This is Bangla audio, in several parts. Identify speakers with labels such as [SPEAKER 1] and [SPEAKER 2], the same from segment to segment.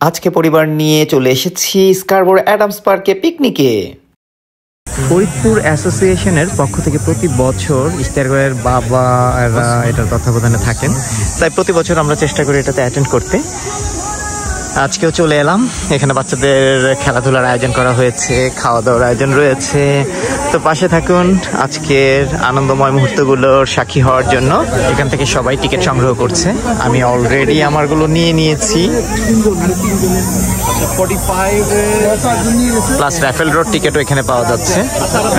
[SPEAKER 1] আজকে পরিবার নিয়ে চলে এসেছি স্কারবোরো অ্যাডামস পার্কে পিকনিকে। ফরিদপুর অ্যাসোসিয়েশনের পক্ষ থেকে প্রতি বছর স্টারগোয়ের বাবারা এটার তত্ত্বাবধানে থাকেন, তাই প্রতি বছর আমরা চেষ্টা করি এটাতে অ্যাটেন্ড করতে। আজকেও চলে এলাম। এখানে বাচ্চাদের খেলাধুলার আয়োজন করা হয়েছে, খাওয়া দাওয়ার আয়োজন রয়েছে। তো পাশে থাকুন আজকের আনন্দময় মুহূর্তগুলোর সাক্ষী হওয়ার জন্য। এখান থেকে সবাই টিকিট সংগ্রহ করছে, আমি অলরেডি আমারগুলো নিয়ে নিয়েছি। প্লাস র্যাফেল রোড টিকিটও এখানে পাওয়া যাচ্ছে,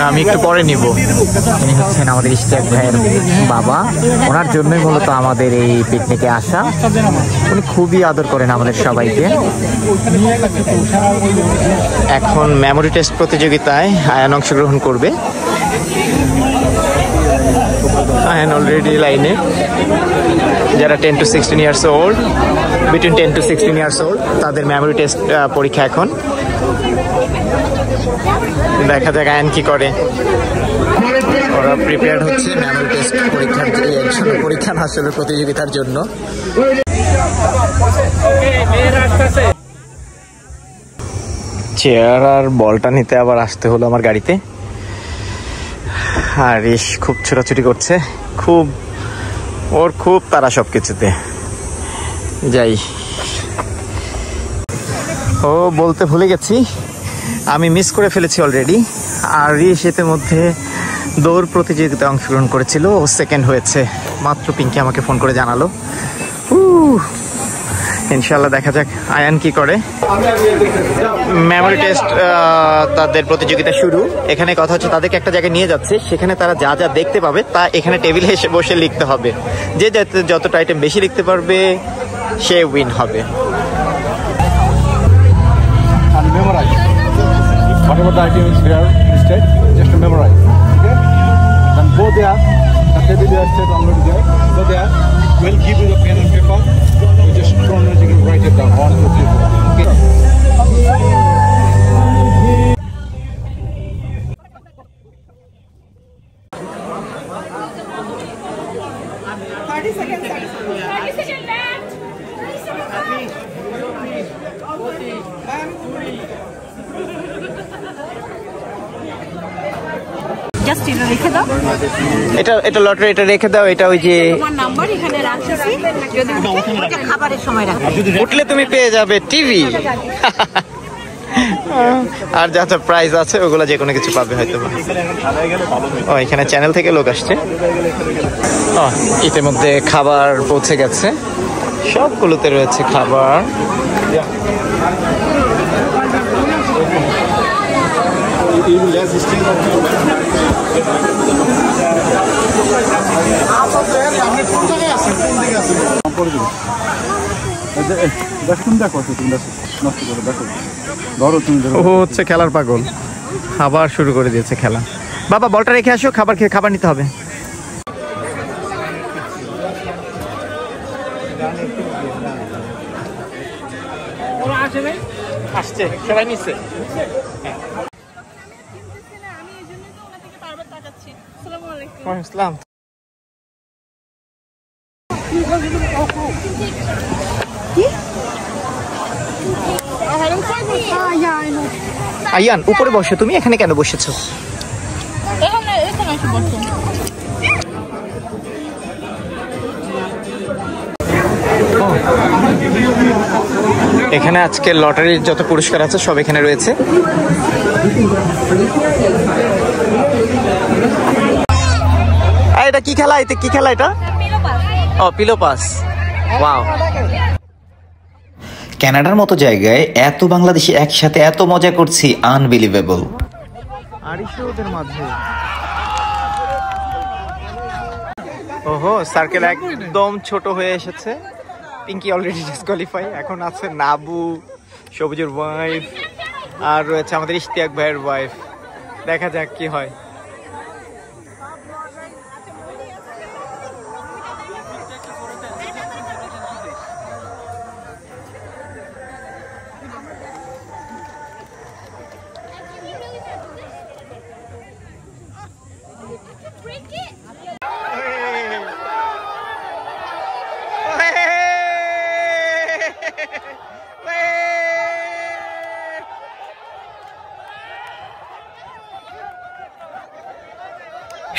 [SPEAKER 1] আমি একটু পরে নিব। উনি হচ্ছেন আমাদের ইশতিয়াক ভাইয়ের বাবা, ওনার জন্যই মূলত আমাদের এই পিকনিকে আসা। উনি খুবই আদর করেন আমাদের সবাইকে। এখন মেমোরি টেস্ট প্রতিযোগিতায় আয়ান অংশগ্রহণ করবে। আয়ান অলরেডি লাইনে। যারা 10 to 16 years old, between 10 to 16 years old, তাদের মেমোরি টেস্ট পরীক্ষা এখন। দেখা যাক আয়ান কি করে। ওরা প্রিপেয়ার হচ্ছে মেমোরি টেস্ট পরীক্ষার জন্য, পরীক্ষা না আসলে প্রতিযোগিতার জন্য। চেয়ার আর বলটা নিতে আবার আসতে হলো আমার গাড়িতে। আর খুব ছোটাছুটি করছে, ওর খুব তারা সব কিছুতে। যাই, ও বলতে ভুলে গেছি, আমি মিস করে ফেলেছি অলরেডি। আর এর মধ্যে দৌড় প্রতিযোগিতায় অংশগ্রহণ করেছিল, ও সেকেন্ড হয়েছে। মাত্র পিঙ্কি আমাকে ফোন করে জানালো। ইনশাল্লাহ দেখা যাক আয়ান কি করে। মেমোরি টেস্ট তাদের প্রতিযোগিতা শুরু। এখানে কথা হচ্ছে তাদেরকে একটা জায়গায় নিয়ে যাচ্ছে, সেখানে তারা যা যা দেখতে পাবে তা এখানে টেবিলে এসে বসে লিখতে হবে। যে যতটা আইটেম বেশি লিখতে পারবে সে উইন হবে।
[SPEAKER 2] Whatever the item is here listed, just to memorize. Okay? Then go there. The table you have set already there. Go there. We'll give you the pen and paper. You just chronologically write it down. 1, 2, 3, 4. Okay?
[SPEAKER 3] 30 seconds. 30 seconds left. 30 seconds left.
[SPEAKER 1] এটা লটারি, এটা রেখে দাও। এটা ওই যে
[SPEAKER 3] নাম্বার এখানে রাখছি, যদি ওটা খাবারের সময় রাখবে,
[SPEAKER 1] উঠলে তুমি পেয়ে যাবে টিভি। আর যা যা প্রাইজ আছে ওগুলো যে কোনো কিছু পাবে হয়তো। ও এখানে চ্যানেল থেকে লোক আসছে। ইতিমধ্যে খাবার পৌঁছে গেছে, সবগুলোতে রয়েছে খাবার। ও হচ্ছে খেলার পাগল, আবার শুরু করে দিয়েছে খেলা। বাবা বলটা রেখে আসো, খাবার নিতে হবে। আসছে সবাই নিচ্ছে। আয়ান উপরে বসো, তুমি এখানে কেন বসেছো? এখানে আজকে লটারির যত পুরস্কার আছে সব এখানে রয়েছে। এটা কি খেলা? কি খেলা এটা? ও পিলো পাস। ওয়াও, কানাডার মতো জায়গায় এত বাংলাদেশি একসাথে এত মজা করছি, আনবিলিভেবল। ওদের মাঝে ওহো, সার্কেল একদম ছোট হয়ে এসেছে। Pinky already disqualify. এখন আছে নাবু, সবুজের ওয়াইফ, আর রয়েছে আমাদের ইশতিয়াক ভাইয়ের ওয়াইফ। দেখা যাক কি হয়।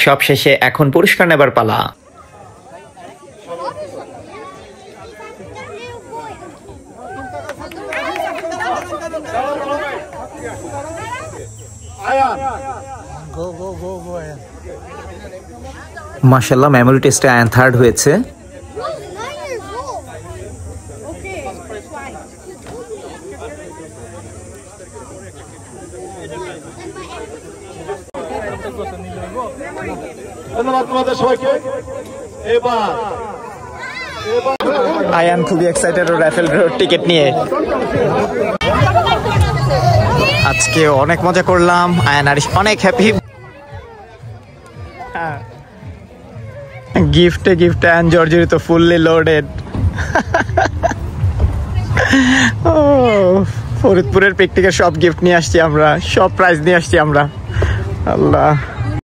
[SPEAKER 1] সব শেষে এখন পুরস্কার নেবার পালা। মাশাআল্লাহ মেমোরি টেস্টে আয়ান থার্ড হয়েছে।
[SPEAKER 2] ধন্যবাদ তোমাদের সবাইকে। এবার
[SPEAKER 1] আয়ান খুবই এক্সাইটেড রাফেল ড্রর টিকিট নিয়ে। আজকে অনেক মজা করলাম, আয়ান আরিশ অনেক হ্যাপি। গিফটে আয়ান জর্জরিত ফুললি লোডেড। ফরিদপুরের পিকনিকের সব গিফট নিয়ে আসছি আমরা, সব প্রাইজ নিয়ে আসছি আমরা। আল্লাহ।